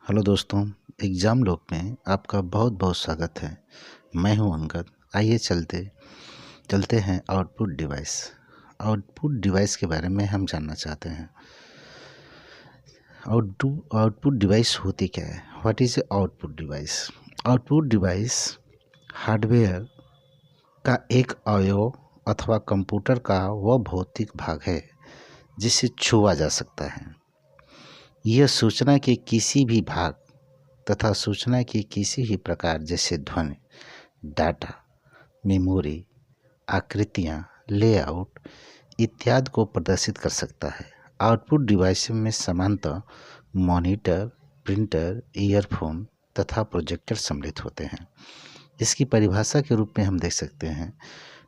Hello दोस्तों, exam log में आपका बहुत बहुत स्वागत है। मैं हूं अंगद। आइए चलते हैं आउटपुट डिवाइस। आउटपुट डिवाइस के बारे में हम जानना चाहते हैं। आउटपुट डिवाइस होती क्या है? What is output device? Output device hardware का एक अवयव अथवा कंप्यूटर का वह भौतिक भाग है जिसे छुआ जा सकता है। यह सूचना के किसी भी भाग तथा सूचना के किसी भी प्रकार जैसे ध्वनि, डाटा, मेमोरी, आकृतियाँ, लेआउट इत्यादि को प्रदर्शित कर सकता है। आउटपुट डिवाइस में सामान्यतः मॉनिटर, प्रिंटर, ईयरफोन तथा प्रोजेक्टर सम्मिलित होते हैं। इसकी परिभाषा के रूप में हम देख सकते हैं,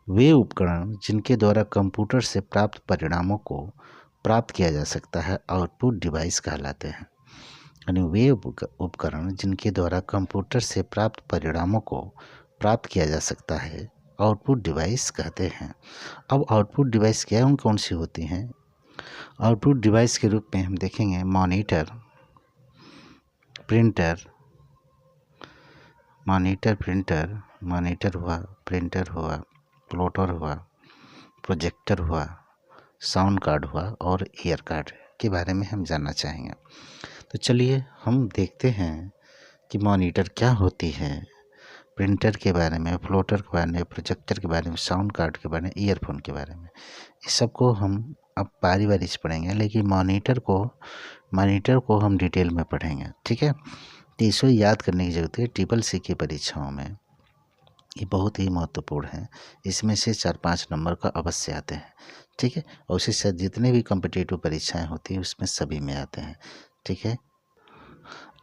वे उपकरण जिनके द्वारा कंप्यूटर से प्राप्त परिणामों को प्राप्त किया जा सकता है आउटपुट डिवाइस कहलाते हैं। यानी वे उपकरण जिनके द्वारा कंप्यूटर से प्राप्त परिणामों को प्राप्त किया जा सकता है आउटपुट डिवाइस कहते हैं। अब आउटपुट डिवाइस क्या कौन सी होती हैं? आउटपुट डिवाइस के रूप में हम देखेंगे मॉनिटर, प्रिंटर, मॉनिटर हुआ, प्रिंटर हुआ, प्लॉटर हुआ, प्रोजेक्टर हुआ, साउंड कार्ड हुआ और ईयर कार्ड के बारे में हम जानना चाहेंगे। तो चलिए हम देखते हैं कि मॉनिटर क्या होती है, प्रिंटर के बारे में, फ्लोटर के बारे में, प्रोजेक्टर के बारे में, साउंड कार्ड के बारे में, ईयरफोन के बारे में। इस सब को हम अब बारी बारी से पढ़ेंगे, लेकिन मॉनिटर को हम डिटेल में पढ़ेंगे, ठीक है। तो इसको याद करने की ज़रूरत है। ट्रिपल सी की परीक्षाओं में ये बहुत ही महत्वपूर्ण है। इसमें से 4-5 नंबर का अवश्य आते हैं, ठीक है। और उसके साथ जितने भी कॉम्पिटिटिव परीक्षाएं होती हैं उसमें सभी में आते हैं, ठीक है।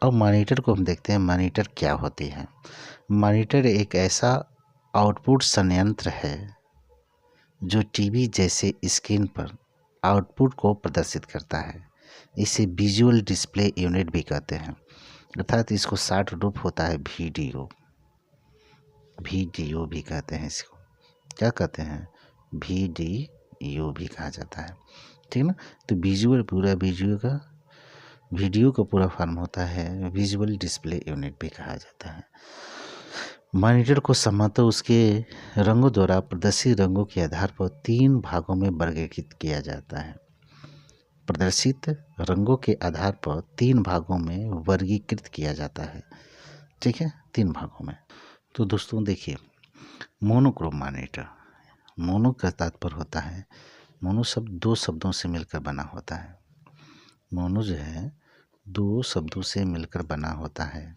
अब मॉनिटर को हम देखते हैं, मॉनिटर क्या होती है। मॉनिटर एक ऐसा आउटपुट संयंत्र है जो टीवी जैसे स्क्रीन पर आउटपुट को प्रदर्शित करता है। इसे विजुअल डिस्प्ले यूनिट भी कहते हैं, अर्थात इसको शॉर्ट रूप होता है वीडियो भी कहते हैं। इसको क्या कहते हैं? वीडियो भी कहा जाता है, ठीक ना। तो वीडियो का पूरा फॉर्म होता है विजुअल डिस्प्ले यूनिट भी कहा जाता है। मॉनिटर को सामान्यतः उसके रंगों द्वारा प्रदर्शित रंगों के आधार पर 3 भागों में वर्गीकृत किया जाता है। प्रदर्शित रंगों के आधार पर 3 भागों में वर्गीकृत किया जाता है, ठीक है, 3 भागों में। तो दोस्तों देखिए, मोनोक्रोम मॉनिटर, मोनो का तात्पर्य होता है, मोनो शब्द 2 शब्दों से मिलकर बना होता है। मोनो जो है 2 शब्दों से मिलकर बना होता है।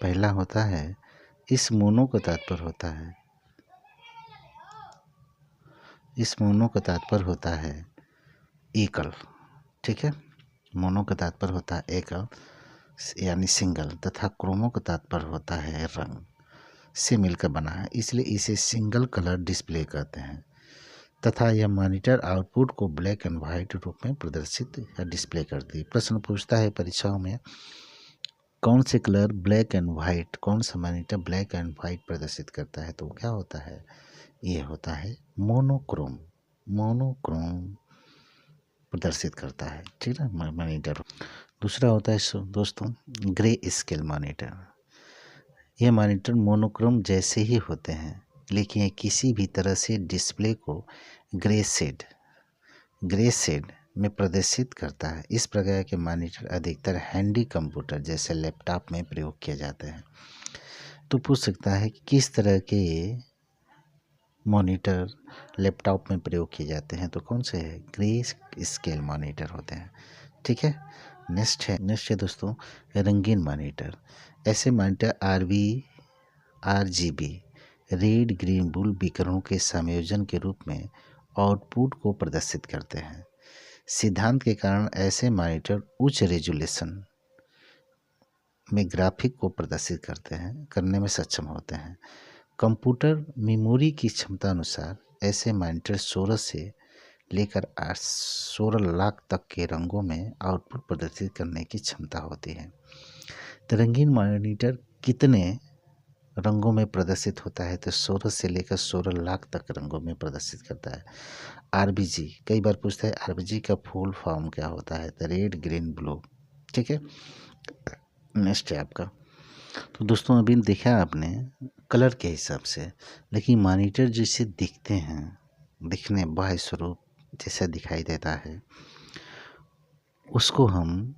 पहला होता है, इस मोनो का तात्पर्य होता है एकल, ठीक है। मोनो का तात्पर्य होता है एकल यानी सिंगल, तथा क्रोमो का तात्पर्य होता है रंग से मिलकर बना है, इसलिए इसे सिंगल कलर डिस्प्ले कहते हैं। तथा यह मॉनिटर आउटपुट को ब्लैक एंड वाइट रूप में प्रदर्शित या डिस्प्ले करती है। प्रश्न पूछता है परीक्षाओं में, कौन से कलर ब्लैक एंड वाइट, कौन सा मॉनिटर ब्लैक एंड वाइट प्रदर्शित करता है? तो क्या होता है? ये होता है मोनोक्रोम प्रदर्शित करता है, ठीक है, मॉनिटर। दूसरा होता है दोस्तों ग्रे स्केल मॉनिटर। यह मॉनिटर मोनोक्रोम जैसे ही होते हैं, लेकिन ये किसी भी तरह से डिस्प्ले को ग्रे शेड में प्रदर्शित करता है। इस प्रकार के मॉनिटर अधिकतर हैंडी कंप्यूटर जैसे लैपटॉप में प्रयोग किए जाते हैं। तो पूछ सकता है कि किस तरह के मॉनिटर लैपटॉप में प्रयोग किए जाते हैं? तो कौन से है? ग्रे स्केल मॉनिटर होते हैं, ठीक है। नेक्स्ट है दोस्तों रंगीन मॉनिटर। ऐसे monitor RGB red green blue विकिरणों के संयोजन के रूप में आउटपुट को प्रदर्शित करते हैं। सिद्धांत के कारण ऐसे मॉनिटर उच्च रेजोल्यूशन में ग्राफिक को प्रदर्शित करने में सक्षम होते हैं। कंप्यूटर मेमोरी की क्षमता अनुसार ऐसे मॉनिटर 16 से लेकर 16 लाख तक के रंगों में आउटपुट प्रदर्शित करने की क्षमता होती है। तो रंगीन मॉनिटर कितने रंगों में प्रदर्शित होता है? तो 16 से लेकर 16 लाख तक रंगों में प्रदर्शित करता है। RBG कई बार पूछता है, RBG का फुल फॉर्म क्या होता है? तो रेड ग्रीन ब्लू, ठीक है। नेक्स्ट है आपका। तो दोस्तों अभी देखा आपने कलर के हिसाब से, लेकिन मॉनिटर जैसे दिखते हैं, दिखने बाह्य स्वरूप जैसा दिखाई देता है, उसको हम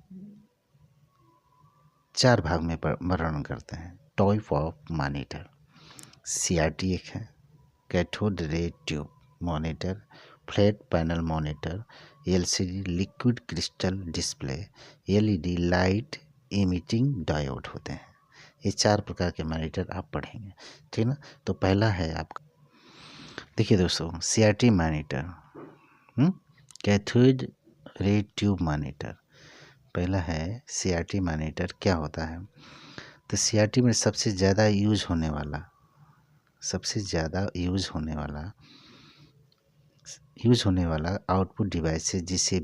4 भाग में वर्णन करते हैं। टाइप ऑफ मॉनिटर, CRT एक है, cathode ray tube monitor, flat panel monitor, LCD liquid crystal display, LED light emitting diode होते हैं। ये 4 प्रकार के मॉनिटर आप पढ़ेंगे, ठीक ना। तो पहला है आपका, देखिए दोस्तों, CRT monitor, cathode ray tube monitor. पहला है CRT मॉनिटर। क्या होता है? तो CRT में सबसे ज़्यादा यूज होने वाला आउटपुट डिवाइस है, जिसे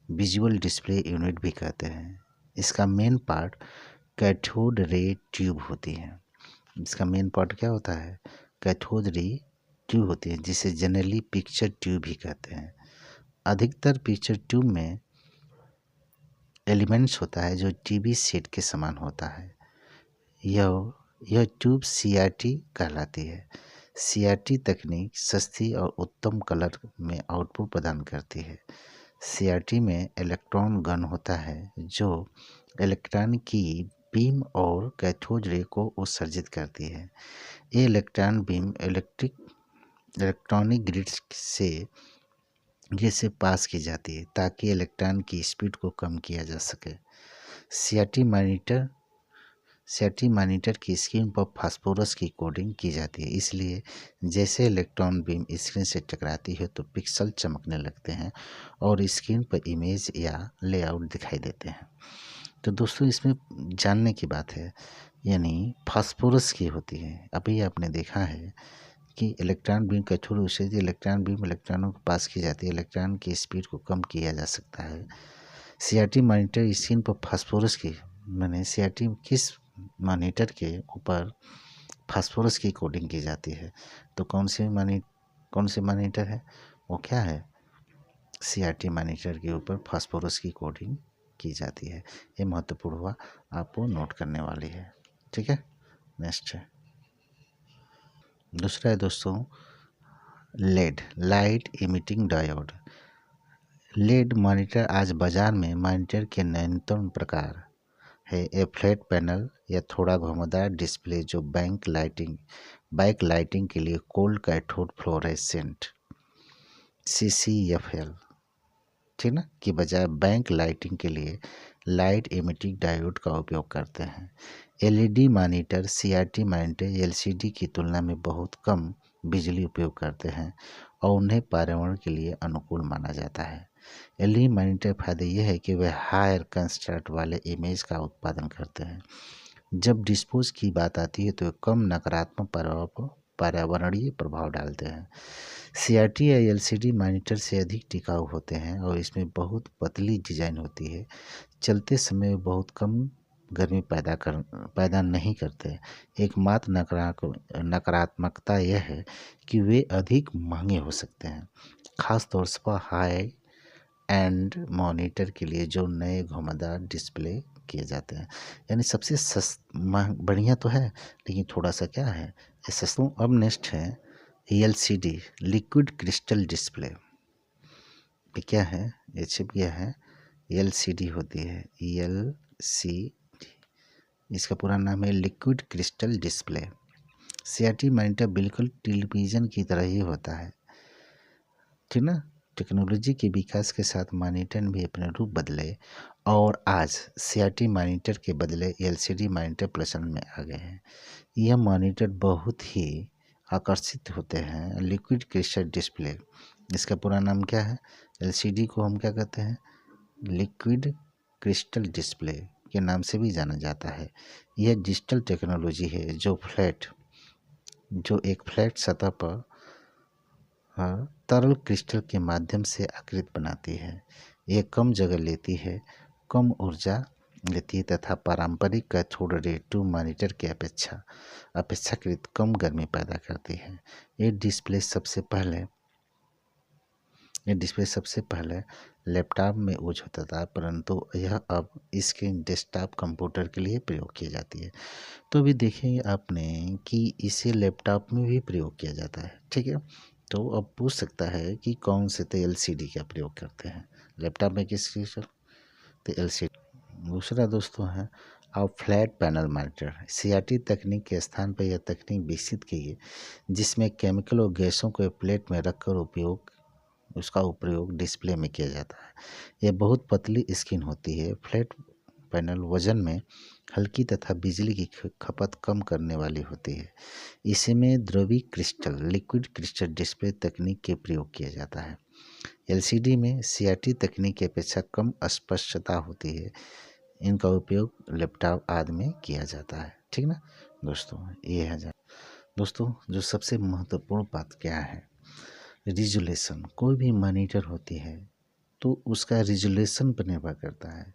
विजुअल डिस्प्ले यूनिट भी कहते हैं। इसका main part cathode ray tube होती है। इसका मेन पार्ट क्या होता है? कैथोड रे ट्यूब होती है, जिसे जनरली पिक्चर ट्यूब भी कहते हैं। अधिकतर पिक्चर ट्यूब में एलिमेंट्स होता है जो टीवी सेट के समान होता है। यह ट्यूब CRT कहलाती है। CRT तकनीक सस्ती और उत्तम कलर में आउटपुट प्रदान करती है। CRT में इलेक्ट्रॉन गन होता है, जो इलेक्ट्रॉन की बीम और कैथोड रे को उत्सर्जित करती है। ये इलेक्ट्रॉन बीम इलेक्ट्रॉनिक ग्रिड से पास की जाती है, ताकि इलेक्ट्रॉन की स्पीड को कम किया जा सके। CRT मॉनिटर की स्क्रीन पर फास्फोरस की कोडिंग की जाती है, इसलिए जैसे इलेक्ट्रॉन बीम स्क्रीन से टकराती है तो पिक्सल चमकने लगते हैं और स्क्रीन पर इमेज या लेआउट दिखाई देते हैं। तो दोस्तों इसमें जानने की बात है, यानी फास्फोरस की होती है। अभी आपने देखा है कि इलेक्ट्रॉन बीम कैथोड उत्सर्जित इलेक्ट्रॉन बीम इलेक्ट्रॉनों के पास की जाती है, इलेक्ट्रॉन की स्पीड को कम किया जा सकता है। CRT मॉनिटर स्क्रीन पर फास्फोरस की, मैंने CRT किस मॉनिटर के ऊपर फास्फोरस की कोडिंग की जाती है? तो कौन से मॉनिटर है वो? क्या है? CRT मॉनिटर के ऊपर फास्फोरस की कोडिंग की जाती है। ये महत्वपूर्ण हुआ, आपको नोट करने वाली है, ठीक है। नेक्स्ट है, दूसरा है दोस्तों LED light emitting diode. LED monitor आज बाजार में मॉनिटर के नवीनतम प्रकार है। ये फ्लैट पैनल या थोड़ा घुमावदार डिस्प्ले जो बाइक लाइटिंग के लिए कोल्ड कैथोड फ्लोरेसेंट CCFL, ठीक ना, की बजाय बैंक लाइटिंग के लिए लाइट इमिटिंग डायोड का उपयोग करते हैं। LED monitor CRT monitor LCD की तुलना में बहुत कम बिजली उपयोग करते हैं और उन्हें पर्यावरण के लिए अनुकूल माना जाता है। LED मॉनिटर फायदे यह है कि वे हायर कंट्रास्ट वाले इमेज का उत्पादन करते हैं। जब डिस्पोज की बात आती है तो वे कम नकारात्मक पर्यावरणीय प्रभाव डालते हैं। CRT या LCD मॉनिटर से अधिक टिकाऊ होते हैं और इसमें बहुत पतली डिजाइन होती है। चलते समय बहुत कम गर्मी पैदा नहीं करते। एकमात्र नकारात्मकता यह है कि वे अधिक महंगे हो सकते हैं, खास तौर पर हाई एंड मॉनिटर के लिए जो नए घुमावदार डिस्प्ले किए जाते हैं। यानी सबसे बढ़िया तो है, लेकिन थोड़ा सा क्या है, ये सस्ता। अब नेक्स्ट है LCD लिक्विड क्रिस्टल डिस्प्ले। ये क्या है? ये छिप गया है, LCD होती है, LCD, इसका पूरा नाम है liquid crystal display. CRT monitor बिल्कुल टेलीविज़न की तरह ही होता है, ठीक ना। टेक्नोलॉजी के विकास के साथ मॉनिटर भी अपने रूप बदले और आज CRT मॉनिटर के बदले LCD मॉनिटर प्रचलन में आ गए हैं। यह मॉनिटर बहुत ही आकर्षित होते हैं। लिक्विड क्रिस्टल डिस्प्ले, इसका पूरा नाम क्या है? LCD को हम क्या कहते हैं? लिक्विड क्रिस्टल डिस्प्ले के नाम से भी जाना जाता है। यह डिजिटल टेक्नोलॉजी है जो एक फ्लैट सतह पर तरल क्रिस्टल के माध्यम से आकृति बनाती है। यह कम जगह लेती है, कम ऊर्जा लेती है तथा पारंपरिक कैथोड रे ट्यूब मॉनिटर के अपेक्षाकृत कम गर्मी पैदा करती है। ये डिस्प्ले सबसे पहले लैपटॉप में यूज होता था, परंतु यह अब स्क्रीन डेस्कटॉप कंप्यूटर के लिए प्रयोग की जाती है। तो अभी देखेंगे आपने कि इसे लैपटॉप में भी प्रयोग किया जाता है, ठीक है। तो अब पूछ सकता है कि कौन से तो एलसीडी का प्रयोग करते हैं लैपटॉप में, किस चीज़ का, तो एलसीडी। दूसरा दोस्तों है अब फ्लैट पैनल मॉनिटर। सीआरटी तकनीक के स्थान पर यह तकनीक विकसित की है जिसमें केमिकल और गैसों को प्लेट में रखकर उसका उपयोग डिस्प्ले में किया जाता है। यह बहुत पतली स्क्रीन होती है। फ्लैट पैनल वजन में हल्की तथा बिजली की खपत कम करने वाली होती है। इसमें द्रवी क्रिस्टल लिक्विड क्रिस्टल डिस्प्ले तकनीक के प्रयोग किया जाता है। एलसीडी में सीआरटी तकनीक की अपेक्षा कम स्पष्टता होती है। इनका उपयोग लैपटॉप आदि में किया जाता है, ठीक ना दोस्तों। ये है दोस्तों जो सबसे महत्वपूर्ण बात क्या है, रिजोल्यूशन। कोई भी मॉनिटर होती है तो उसका रिजोल्यूशन पर निर्भर करता है।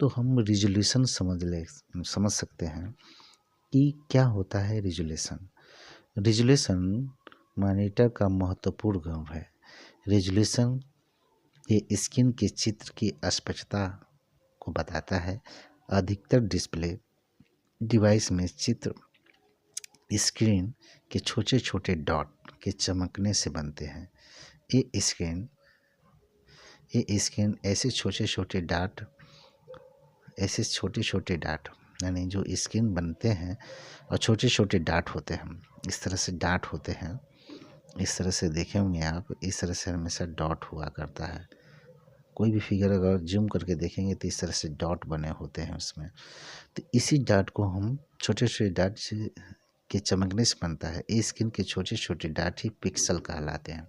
तो हम रिजोल्यूशन समझ सकते हैं कि क्या होता है रिजोल्यूशन। रिजोल्यूशन मॉनिटर का महत्वपूर्ण गुण है। रिजोल्यूशन ये स्क्रीन के चित्र की स्पष्टता को बताता है। अधिकतर डिस्प्ले डिवाइस में चित्र स्क्रीन के छोटे छोटे डॉट के चमकने से बनते हैं। ये स्क्रीन ऐसे छोटे छोटे डाट यानी जो स्क्रीन बनते हैं और छोटे छोटे डाट होते हैं, इस तरह से डाट होते हैं। इस तरह से देखे होंगे आप, इस तरह से हमेशा डॉट हुआ करता है। कोई भी फिगर अगर जूम करके देखेंगे तो इस तरह से डॉट बने होते हैं उसमें। तो इसी डाट को हम छोटे छोटे डाट के चमकने से बनता है। ये स्क्रीन के छोटे छोटे डाट ही पिक्सल कहलाते हैं।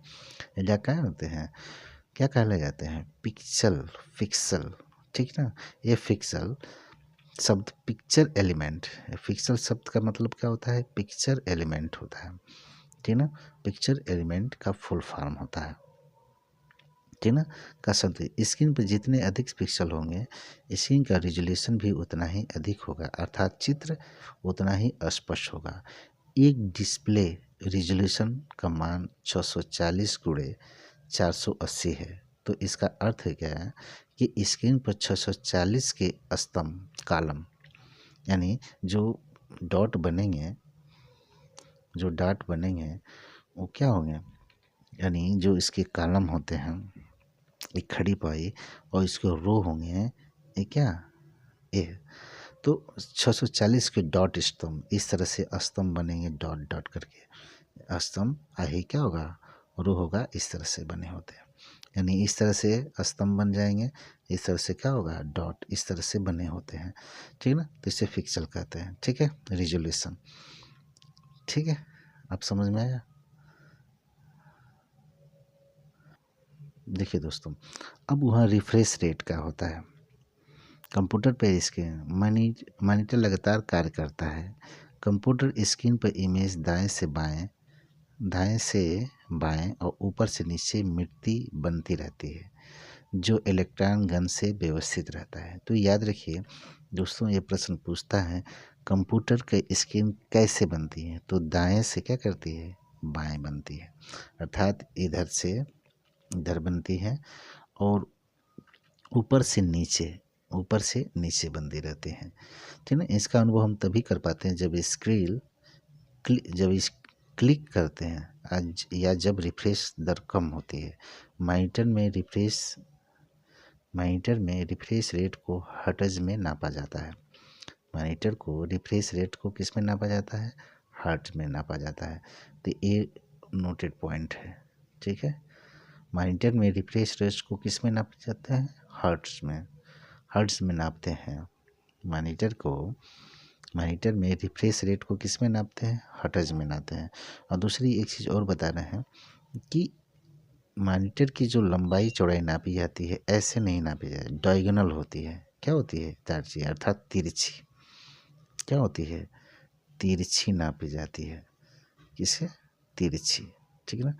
या क्या होते हैं, क्या कहलाए जाते हैं, पिक्सल, ठीक ना। ये पिक्सल शब्द पिक्चर एलिमेंट, पिक्सल शब्द का मतलब क्या होता है, पिक्चर एलिमेंट होता है, ठीक ना। पिक्चर एलिमेंट का फुल फॉर्म होता है, ठीक ना। का शब्द स्क्रीन पर जितने अधिक पिक्सल होंगे स्क्रीन का रिजोल्यूशन भी उतना ही अधिक होगा, अर्थात चित्र उतना ही स्पष्ट होगा। एक डिस्प्ले रिजोल्यूशन का मान 640 गुणे 480 है। तो इसका अर्थ है क्या है कि स्क्रीन पर 640 के स्तंभ कॉलम यानी जो डॉट बनेंगे वो क्या होंगे, यानी जो इसके कॉलम होते हैं एक खड़ी पाई और इसके रो होंगे ये क्या ए। तो 640 के डॉट स्तंभ, इस तरह से स्तंभ बनेंगे डॉट डॉट करके। स्तंभ आही क्या होगा, रो होगा, इस तरह से बने होते हैं। यानी इस तरह से स्तंभ बन जाएंगे, इस तरह से क्या होगा, डॉट इस तरह से बने होते हैं, ठीक ना। तो इसे पिक्सल कहते हैं, ठीक है, रिजोल्यूशन, ठीक है। आप समझ में आया। देखिए दोस्तों अब वहाँ रिफ्रेश रेट का होता है। कंप्यूटर पर इसके मॉनिटर लगातार कार्य करता है। कंप्यूटर स्क्रीन पर इमेज दाएं से बाएं और ऊपर से नीचे मिटती बनती रहती है जो इलेक्ट्रॉन गन से व्यवस्थित रहता है। तो याद रखिए दोस्तों, ये प्रश्न पूछता है कंप्यूटर के स्क्रीन कैसे बनती है, तो दाएं से क्या करती है, बाएं बनती है, अर्थात इधर से इधर बनती है और ऊपर से नीचे बनती रहती हैं, ठीक है। इसका अनुभव हम तभी कर पाते हैं जब क्लिक करते हैं आज या जब रिफ्रेश दर कम होती है। मॉनिटर में रिफ्रेश रेट को हर्ट्ज में नापा जाता है। मॉनिटर को रिफ्रेश रेट को किस में नापा जाता है, हर्ट्ज में नापा जाता है। तो ये नोटेड पॉइंट है, ठीक है। मॉनिटर में रिफ्रेश रेट को किस में नापा जाता है, हर्ट्ज में नापते हैं। मॉनिटर में रिफ्रेश रेट को किस में नापते हैं, हर्ट्ज में नापते हैं। और दूसरी एक चीज़ और बता रहे हैं कि मॉनिटर की जो लंबाई चौड़ाई नापी जाती है ऐसे नहीं नापी जाती, डायगोनल होती है। क्या होती है, तिरछी, अर्थात तिरछी। क्या होती है, तिरछी नापी जाती है। किसे, तिरछी, ठीक है ना।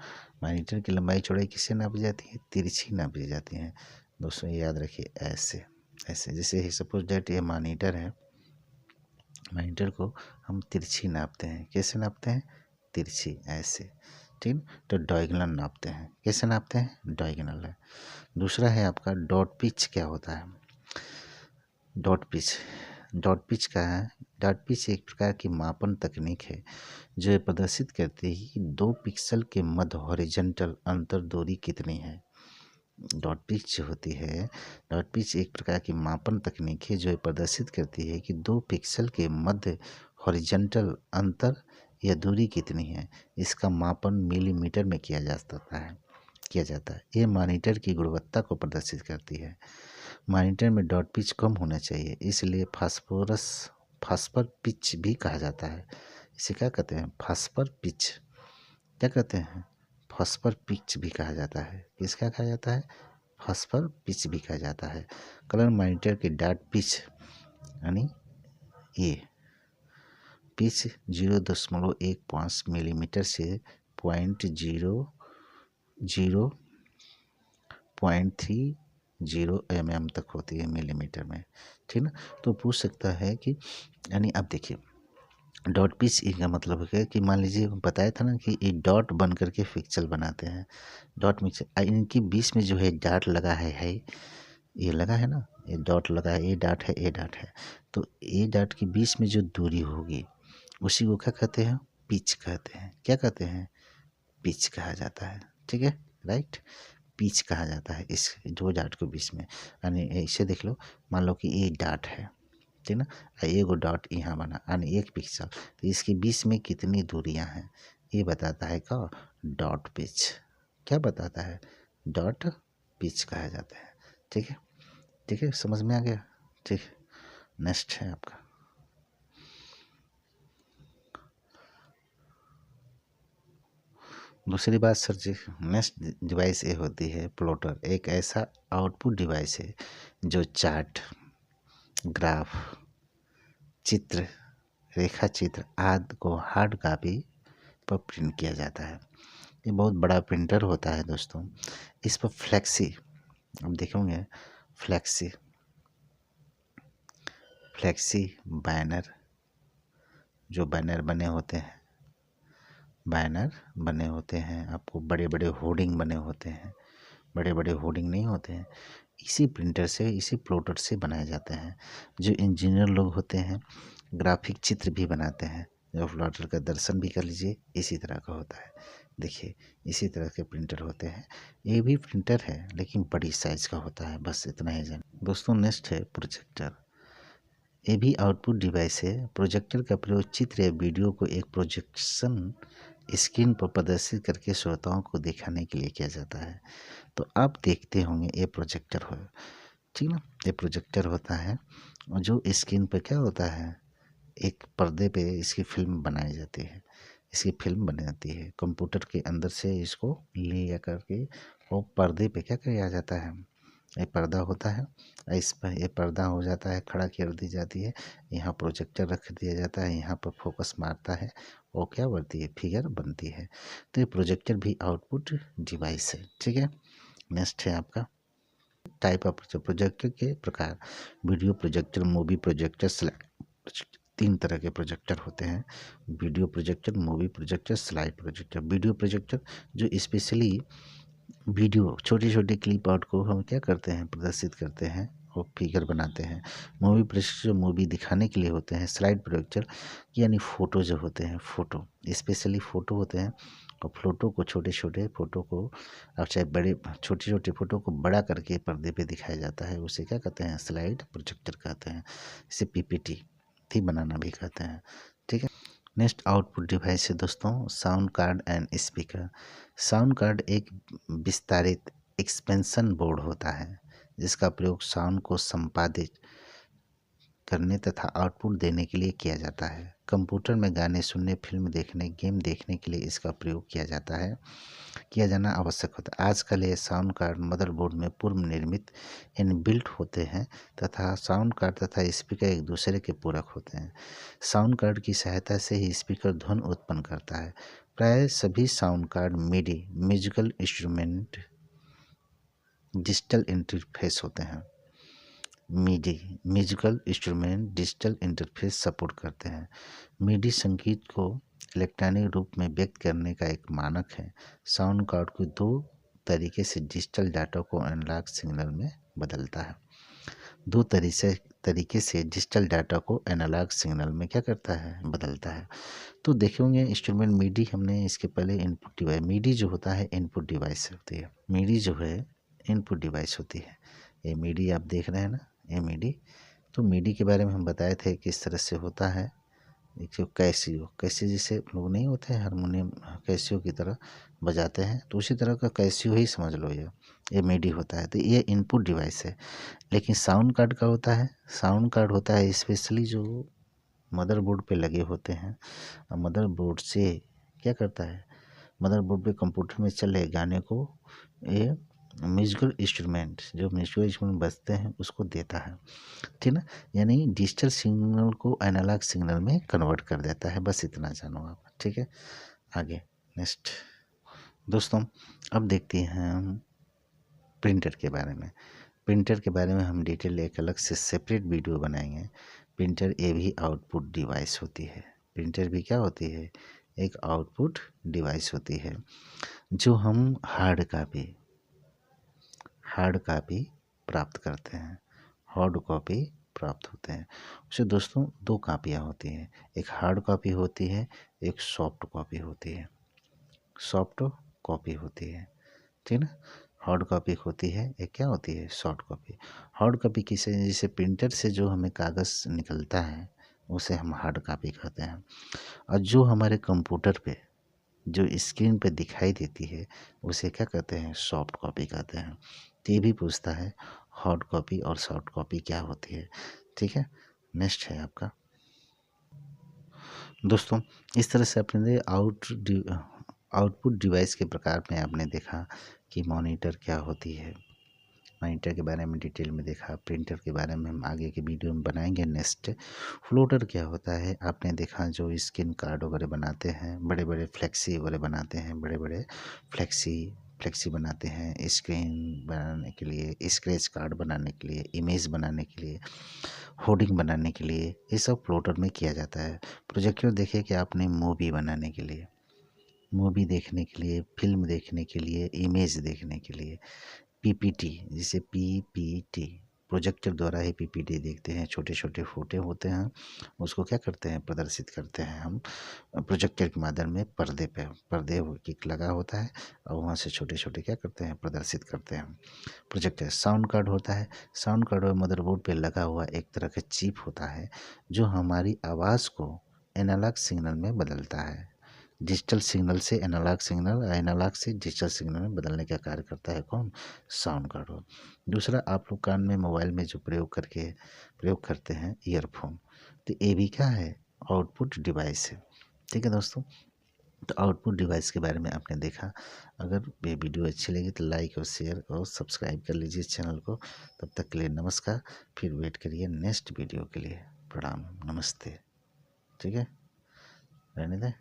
मॉनिटर की लंबाई चौड़ाई किससे नापी जाती है, तिरछी नापी जाती है। दोस्तों याद रखिए ऐसे जैसे ही सपोज डेट ये मॉनिटर है, मॉनिटर को हम तिरछी नापते हैं। कैसे नापते हैं, तिरछी, ऐसे, ठीक। तो डायगोनल नापते हैं, कैसे नापते हैं, डायगोनल है। दूसरा है आपका डॉट पिच। क्या होता है डॉट पिच? डॉट पिच का है, डॉट पिच एक प्रकार की मापन तकनीक है जो ये प्रदर्शित करती है कि 2 पिक्सल के मध्य हॉरिजॉन्टल अंतर दूरी कितनी है। डॉट पिच जो होती है, डॉट पिच एक प्रकार की मापन तकनीक है जो ये प्रदर्शित करती है कि 2 पिक्सल के मध्य हॉरिजॉन्टल अंतर या दूरी कितनी है। इसका मापन मिलीमीटर में किया जाता है। ये मॉनिटर की गुणवत्ता को प्रदर्शित करती है। मॉनिटर में डॉट पिच कम होना चाहिए, इसलिए फास्पर पिच भी कहा जाता है। इसे क्या कहते हैं, फास्पर पिच। क्या कहते हैं, फास्पर पिच भी कहा जाता है। किसका कहा जाता है, फास्पर पिच भी कहा जाता है। कलर मॉनिटर की डॉट पिच यानी ये पिच 0.15 मिलीमीटर से 0.30 mm तक होती है मिलीमीटर में, ठीक ना। तो पूछ सकता है कि यानी अब देखिए डॉट पिच का मतलब है कि मान लीजिए बताया था ना कि ये डॉट बन करके पिक्सल बनाते हैं। डॉट में इनके बीच में जो है डॉट लगा है ये लगा है ना, ये डॉट लगा है, ये डॉट है, ये डॉट है। तो ये डॉट के बीच में जो दूरी होगी उसी को क्या कहते हैं, पिच कहते हैं। क्या कहते हैं, पिच कहा जाता है, ठीक है, राइट। पिच कहा जाता है इस 2 डॉट के बीच में। यानी इसे देख लो, मान लो कि ये डॉट है, ठीक ना, एगो डॉट यहाँ बना यानी 1 पिक्सल, तो इसके बीच में कितनी दूरियां हैं ये बताता है क्या, डॉट पिच। क्या बताता है, डॉट पिच कहा जाता है, ठीक है। ठीक है, समझ में आ गया, ठीक। नेक्स्ट है आपका दूसरी बात सर जी। नेक्स्ट डिवाइस ये होती है प्लॉटर। एक ऐसा आउटपुट डिवाइस है जो चार्ट, ग्राफ, चित्र, रेखा चित्र आदि को हार्ड कॉपी पर प्रिंट किया जाता है। ये बहुत बड़ा प्रिंटर होता है दोस्तों। इस पर फ्लैक्सी, अब देखेंगे फ्लैक्सी बैनर, जो बैनर बने होते हैं आपको, बड़े बड़े होर्डिंग बने होते हैं, बड़े बड़े होर्डिंग नहीं होते हैं, इसी प्रिंटर से, इसी प्लॉटर से बनाए जाते हैं। जो इंजीनियर लोग होते हैं ग्राफिक चित्र भी बनाते हैं, जो प्लॉटर का दर्शन भी कर लीजिए, इसी तरह का होता है। देखिए इसी तरह के प्रिंटर होते हैं। ये भी प्रिंटर है लेकिन बड़ी साइज का होता है, बस इतना ही जान दोस्तों। नेक्स्ट है प्रोजेक्टर। ये भी आउटपुट डिवाइस है। प्रोजेक्टर का प्रयोग चित्र या वीडियो को एक प्रोजेक्शन स्क्रीन पर प्रदर्शित करके श्रोताओं को दिखाने के लिए किया जाता है। तो आप देखते होंगे ये प्रोजेक्टर हो, ठीक ना, ये प्रोजेक्टर होता है और जो स्क्रीन पर क्या होता है, एक पर्दे पे इसकी फिल्म बनाई जाती है, इसकी फिल्म बन जाती है। कंप्यूटर के अंदर से इसको ले करके वो पर्दे पे क्या किया जाता है, ये पर्दा होता है, इस पर ये पर्दा हो जाता है, खड़ा कर दी जाती है, यहाँ प्रोजेक्टर रख दिया जाता है, यहाँ पर फोकस मारता है, वो क्या बनती है, फिगर बनती है। तो ये प्रोजेक्टर भी आउटपुट डिवाइस है, ठीक है। नेक्स्ट है आपका टाइप ऑफ प्रोजेक्टर के प्रकार। Video projector, movie projector, slide. 3 तरह के प्रोजेक्टर होते हैं, video projector, movie projector, slide projector. Video projector जो स्पेशली वीडियो छोटी छोटी क्लिप आउट को हम क्या करते हैं, प्रदर्शित करते हैं और फिगर बनाते हैं। मूवी प्रोजेक्टर मूवी दिखाने के लिए होते हैं। स्लाइड प्रोजेक्टर यानी फ़ोटो जो होते हैं, फ़ोटो स्पेशली फ़ोटो होते हैं, और फ़ोटो को छोटे छोटे फ़ोटो को अब चाहे बड़े छोटे छोटे फ़ोटो को बड़ा करके पर्दे पे दिखाया जाता है, उसे क्या कहते हैं, स्लाइड प्रोजेक्टर कहते हैं। इसे पीपीटी थी बनाना भी कहते हैं, ठीक है। नेक्स्ट आउटपुट डिवाइस है दोस्तों sound card and speaker. Sound card एक विस्तारित एक्सपेंशन बोर्ड होता है जिसका प्रयोग साउंड को संपादित करने तथा आउटपुट देने के लिए किया जाता है। कंप्यूटर में गाने सुनने, फिल्म देखने, गेम देखने के लिए इसका प्रयोग किया जाना आवश्यक होता है। आजकल ये साउंड कार्ड मदरबोर्ड में पूर्व निर्मित इनबिल्ट होते हैं तथा साउंड कार्ड तथा स्पीकर एक दूसरे के पूरक होते हैं। साउंड कार्ड की सहायता से ही स्पीकर ध्वनि उत्पन्न करता है। प्राय सभी sound card MIDI musical instrument digital interface होते हैं। MIDI musical instrument digital interface support करते हैं। मिडी संगीत को इलेक्ट्रॉनिक रूप में व्यक्त करने का एक मानक है। साउंड कार्ड को दो तरीके से डिजिटल डाटा को एनालॉग सिग्नल में बदलता है। दो तरीके से डिजिटल डाटा को एनालॉग सिग्नल में क्या करता है, बदलता है। तो देखे होंगे इंस्ट्रूमेंट मीडी, हमने इसके पहले इनपुट डिवाइस, मीडी जो होता है इनपुट डिवाइस होती है, मीडी जो है इनपुट डिवाइस होती है। ये मीडी आप देख रहे हैं ना, ये मीडी। तो मीडी के बारे में हम बताए थे किस तरह से होता है। देखिए कैसियो जैसे लोग नहीं होते हैं हारमोनियम कैसियो की तरह बजाते हैं, तो उसी तरह का कैसियो ही समझ लो। ये मीडी होता है, तो ये इनपुट डिवाइस है। लेकिन साउंड कार्ड का होता है, साउंड कार्ड होता है स्पेशली जो मदरबोर्ड पे लगे होते हैं। और मदरबोर्ड से क्या करता है, मदरबोर्ड पे कंप्यूटर में चले गाने को ये म्यूजिकल इंस्ट्रूमेंट, जो म्यूजिकल इंस्ट्रूमेंट बजते हैं उसको देता है, ठीक ना। यानी डिजिटल सिग्नल को एनालॉग सिग्नल में कन्वर्ट कर देता है। बस इतना जानो आप, ठीक है। आगे नेक्स्ट दोस्तों, अब देखते हैं हम प्रिंटर के बारे में। प्रिंटर के बारे में हम डिटेल एक अलग से सेपरेट वीडियो बनाएंगे। प्रिंटर ये भी आउटपुट डिवाइस होती है। प्रिंटर भी क्या होती है, एक आउटपुट डिवाइस होती है, जो हम हार्ड कॉपी प्राप्त करते हैं, हार्ड कॉपी प्राप्त होते हैं। उसे दोस्तों दो कापियाँ होती हैं, एक हार्ड कॉपी होती है, एक सॉफ्ट कॉपी होती है। सॉफ्ट कॉपी होती है, ठीक ना। हार्ड कॉपी होती है, एक क्या होती है, सॉफ्ट कॉपी। हार्ड कॉपी किसे, जैसे प्रिंटर से जो हमें कागज़ निकलता है उसे हम हार्ड कॉपी कहते हैं। और जो हमारे कंप्यूटर पे जो स्क्रीन पे दिखाई देती है उसे क्या कहते हैं, सॉफ्ट कॉपी कहते हैं। तो ये भी पूछता है हार्ड कॉपी और सॉफ्ट कॉपी क्या होती है, ठीक है। नेक्स्ट है आपका दोस्तों, इस तरह से अपने आउटपुट डिवाइस के प्रकार में आपने देखा कि मॉनिटर क्या होती है, मॉनिटर के बारे में डिटेल में देखा। प्रिंटर के बारे में हम आगे के वीडियो में बनाएंगे। नेक्स्ट फ्लोटर क्या होता है, आपने देखा जो स्क्रीन कार्ड वगैरह बनाते हैं, बड़े बड़े फ्लेक्सी वगैरह बनाते हैं, बड़े बड़े फ्लेक्सी बनाते हैं स्क्रीन बनाने के लिए, स्क्रैच कार्ड बनाने के लिए, इमेज बनाने के लिए, होर्डिंग बनाने के लिए, ये सब फ्लोटर में किया जाता है। प्रोजेक्टर देखे कि आपने मूवी बनाने के लिए, मूवी देखने के लिए, फिल्म देखने के लिए, इमेज देखने के लिए, पीपीटी, जिसे पीपीटी प्रोजेक्टर द्वारा ही पीपीटी देखते हैं। छोटे छोटे फोटो होते हैं, उसको क्या करते हैं, प्रदर्शित करते हैं हम प्रोजेक्टर के माध्यम में। पर्दे किक लगा होता है और वहाँ से छोटे छोटे क्या करते हैं, प्रदर्शित करते हैं प्रोजेक्टर। साउंड कार्ड होता है, साउंड कार्ड और मदरबोर्ड पे लगा हुआ एक तरह का चिप होता है जो हमारी आवाज़ को एनालॉग सिग्नल में बदलता है। डिजिटल सिग्नल से एनालॉग सिग्नल, एनालॉग से डिजिटल सिग्नल में बदलने का कार्य करता है कौन, साउंड कार्ड हो। दूसरा, आप लोग कान में मोबाइल में जो प्रयोग करते हैं ईयरफोन, तो ये भी क्या है, आउटपुट डिवाइस है, ठीक है दोस्तों। तो आउटपुट डिवाइस के बारे में आपने देखा। अगर ये वीडियो अच्छी लगी तो लाइक और शेयर और सब्सक्राइब कर लीजिए चैनल को। तब तक के लिए नमस्कार, फिर वेट करिए नेक्स्ट वीडियो के लिए। प्रणाम, नमस्ते, ठीक है, रहने दें।